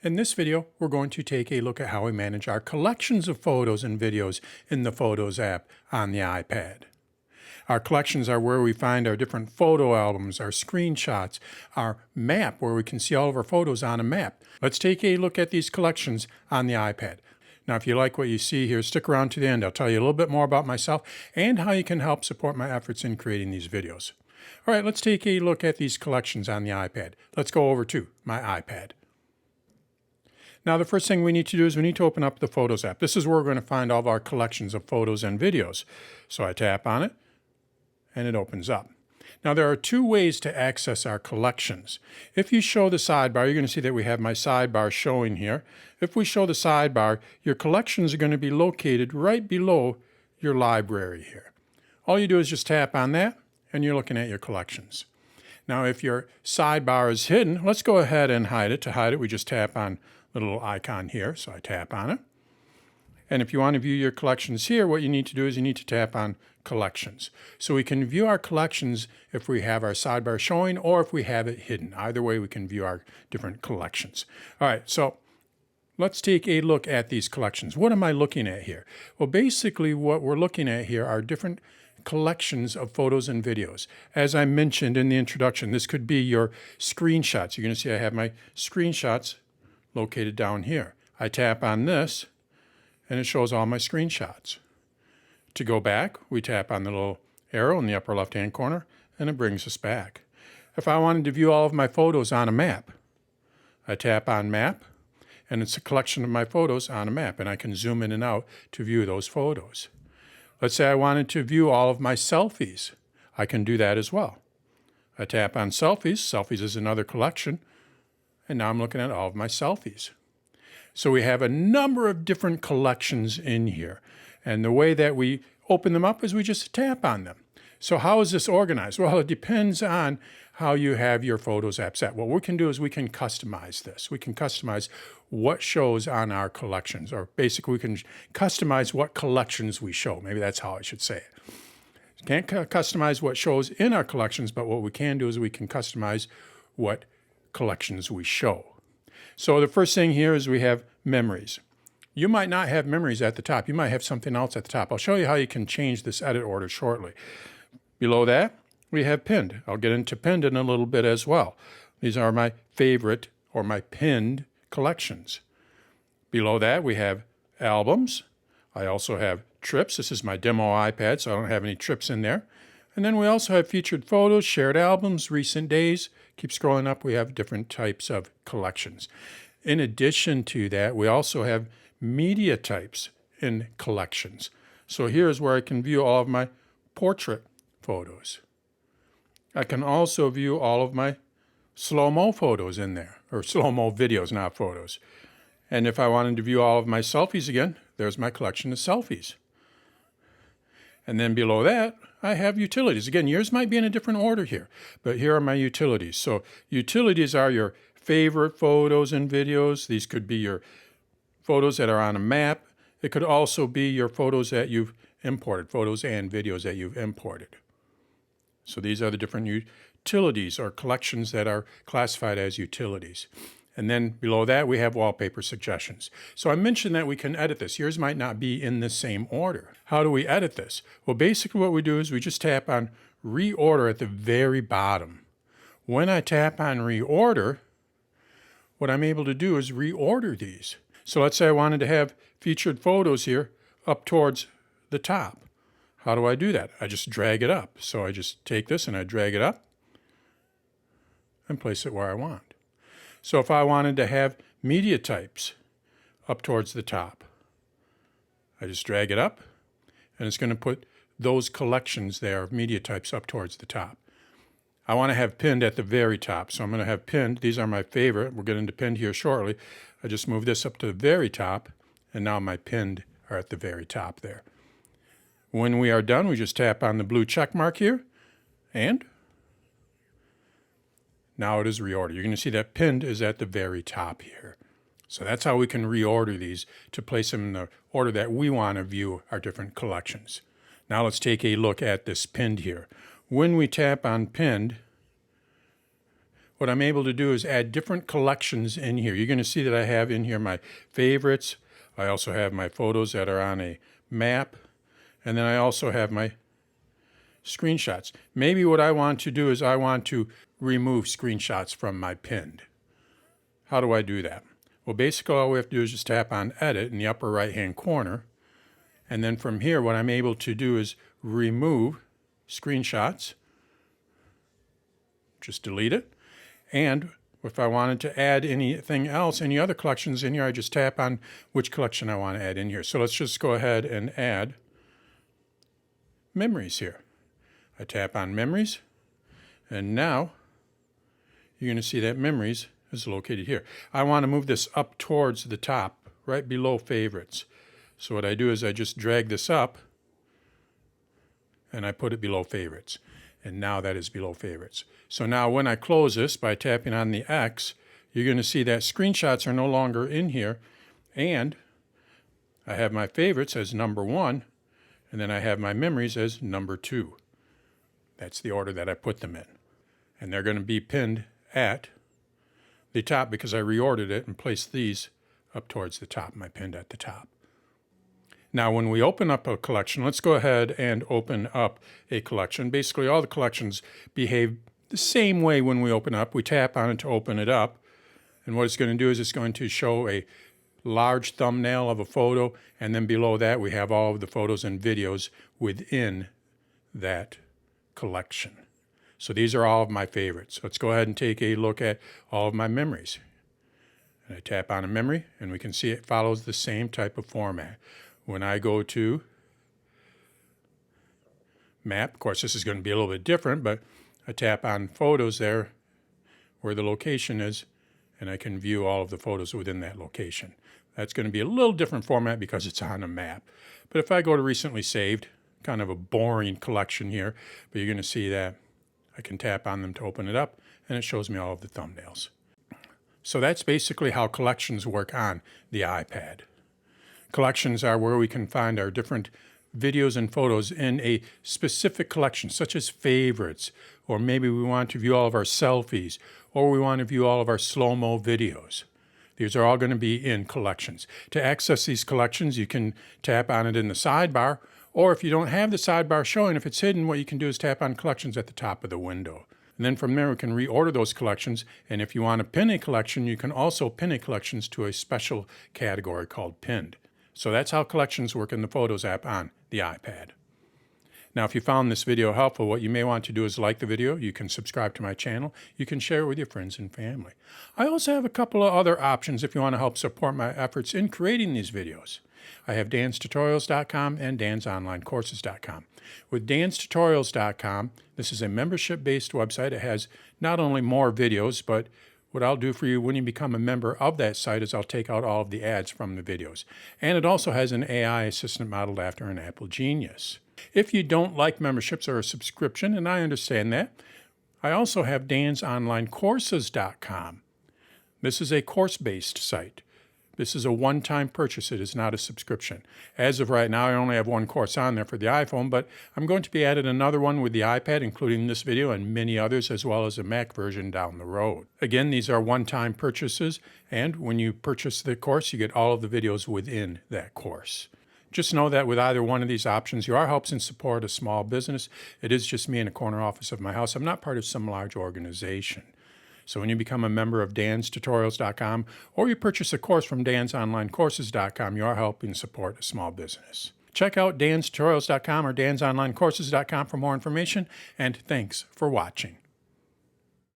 In this video, we're going to take a look at how we manage our collections of photos and videos in the Photos app on the iPad. Our collections are where we find our different photo albums, our screenshots, our map where we can see all of our photos on a map. Let's take a look at these collections on the iPad. Now, if you like what you see here, stick around to the end. I'll tell you a little bit more about myself and how you can help support my efforts in creating these videos. All right, let's take a look at these collections on the iPad. Let's go over to my iPad. Now, the first thing we need to do is we need to open up the Photos app. This is where we're going to find all of our collections of photos and videos. So I tap on it, and it opens up. Now, there are two ways to access our collections. If you show the sidebar, you're going to see that we have my sidebar showing here. If we show the sidebar, your collections are going to be located right below your library here. All you do is just tap on that, and you're looking at your collections. Now, if your sidebar is hidden, let's go ahead and hide it. To hide it, we just tap on the little icon here, so I tap on it. And if you want to view your collections here, what you need to do is you need to tap on Collections. So we can view our collections if we have our sidebar showing or if we have it hidden. Either way, we can view our different collections. All right, so let's take a look at these collections. What am I looking at here? Well, basically what we're looking at here are different collections of photos and videos. As I mentioned in the introduction, this could be your screenshots. You're going to see I have my screenshots located down here. I tap on this, and it shows all my screenshots. To go back, we tap on the little arrow in the upper left-hand corner, and it brings us back. If I wanted to view all of my photos on a map, I tap on Map, and it's a collection of my photos on a map, and I can zoom in and out to view those photos. Let's say I wanted to view all of my selfies. I can do that as well. I tap on Selfies. Selfies is another collection, and now I'm looking at all of my selfies. So we have a number of different collections in here. And the way that we open them up is we just tap on them. So how is this organized? Well, it depends on how you have your Photos app set. What we can do is we can customize this. We can customize what shows on our collections, or basically we can customize what collections we show. Maybe that's how I should say it. Can't customize what shows in our collections, but what we can do is we can customize what collections we show. So the first thing here is we have memories. You might not have memories at the top. You might have something else at the top. I'll show you how you can change this edit order shortly. Below that, we have pinned. I'll get into pinned in a little bit as well. These are my favorite or my pinned collections. Below that, we have albums. I also have trips. This is my demo iPad, so I don't have any trips in there. And then we also have featured photos, shared albums, recent days. Keep scrolling up, we have different types of collections. In addition to that, we also have media types in collections. So here's where I can view all of my portrait photos. I can also view all of my slow-mo photos in there, or slow-mo videos, not photos. And if I wanted to view all of my selfies again, there's my collection of selfies. And then below that, I have utilities. Again, yours might be in a different order here, but here are my utilities. So utilities are your favorite photos and videos. These could be your photos that are on a map. It could also be your photos that you've imported, photos and videos that you've imported. So these are the different utilities or collections that are classified as utilities. And then below that, we have wallpaper suggestions. So I mentioned that we can edit this. Yours might not be in the same order. How do we edit this? Well, basically what we do is we just tap on Reorder at the very bottom. When I tap on Reorder, what I'm able to do is reorder these. So let's say I wanted to have featured photos here up towards the top. How do I do that? I just drag it up. So I just take this and I drag it up and place it where I want. So if I wanted to have media types up towards the top, I just drag it up, and it's going to put those collections there of media types up towards the top. I want to have pinned at the very top, so I'm going to have pinned. These are my favorite. We'll get into pinned here shortly. I just move this up to the very top, and now my pinned are at the very top there. When we are done, we just tap on the blue check mark here, and now it is reordered. You're going to see that pinned is at the very top here. So that's how we can reorder these to place them in the order that we want to view our different collections. Now let's take a look at this pinned here. When we tap on pinned, what I'm able to do is add different collections in here. You're going to see that I have in here my favorites. I also have my photos that are on a map. And then I also have my screenshots. Maybe what I want to do is I want to remove screenshots from my pinned. How do I do that? Well, basically all we have to do is just tap on Edit in the upper right-hand corner. And then from here, what I'm able to do is remove screenshots. Just delete it. And if I wanted to add anything else, any other collections in here, I just tap on which collection I want to add in here. So let's just go ahead and add memories here. I tap on memories, and now you're going to see that memories is located here. I want to move this up towards the top, right below favorites. So what I do is I just drag this up, and I put it below favorites. And now that is below favorites. So now when I close this by tapping on the X, you're going to see that screenshots are no longer in here, and I have my favorites as number 1, and then I have my memories as number 2. That's the order that I put them in. And they're going to be pinned at the top because I reordered it and placed these up towards the top, my pinned at the top. Now when we open up a collection, let's go ahead and open up a collection. Basically all the collections behave the same way when we open up. We tap on it to open it up, and what it's going to do is it's going to show a large thumbnail of a photo, and then below that we have all of the photos and videos within that collection. So these are all of my favorites. Let's go ahead and take a look at all of my memories. And I tap on a memory, and we can see it follows the same type of format. When I go to map, of course this is going to be a little bit different, but I tap on photos there where the location is, and I can view all of the photos within that location. That's going to be a little different format because it's on a map. But if I go to recently saved, kind of a boring collection here, but you're going to see that I can tap on them to open it up, and it shows me all of the thumbnails. So that's basically how collections work on the iPad. Collections are where we can find our different videos and photos in a specific collection, such as favorites, or maybe we want to view all of our selfies, or we want to view all of our slow-mo videos. These are all going to be in collections. To access these collections, you can tap on it in the sidebar, or if you don't have the sidebar showing, if it's hidden, what you can do is tap on collections at the top of the window. And then from there, we can reorder those collections. And if you want to pin a collection, you can also pin a collections to a special category called pinned. So that's how collections work in the Photos app on the iPad. Now, if you found this video helpful, what you may want to do is like the video. You can subscribe to my channel. You can share it with your friends and family. I also have a couple of other options if you want to help support my efforts in creating these videos. I have danstutorials.com and dansonlinecourses.com. With danstutorials.com, this is a membership-based website. It has not only more videos, but what I'll do for you when you become a member of that site is I'll take out all of the ads from the videos. And it also has an AI assistant modeled after an Apple Genius. If you don't like memberships or a subscription, and I understand that, I also have dansonlinecourses.com. This is a course-based site. This is a one-time purchase. It is not a subscription. As of right now, I only have one course on there for the iPhone, but I'm going to be adding another one with the iPad, including this video and many others, as well as a Mac version down the road. Again, these are one-time purchases, and when you purchase the course, you get all of the videos within that course. Just know that with either one of these options, you are helping support a small business. It is just me in a corner office of my house. I'm not part of some large organization. So when you become a member of danstutorials.com or you purchase a course from dansonlinecourses.com, you are helping support a small business. Check out danstutorials.com or dansonlinecourses.com for more information, and thanks for watching.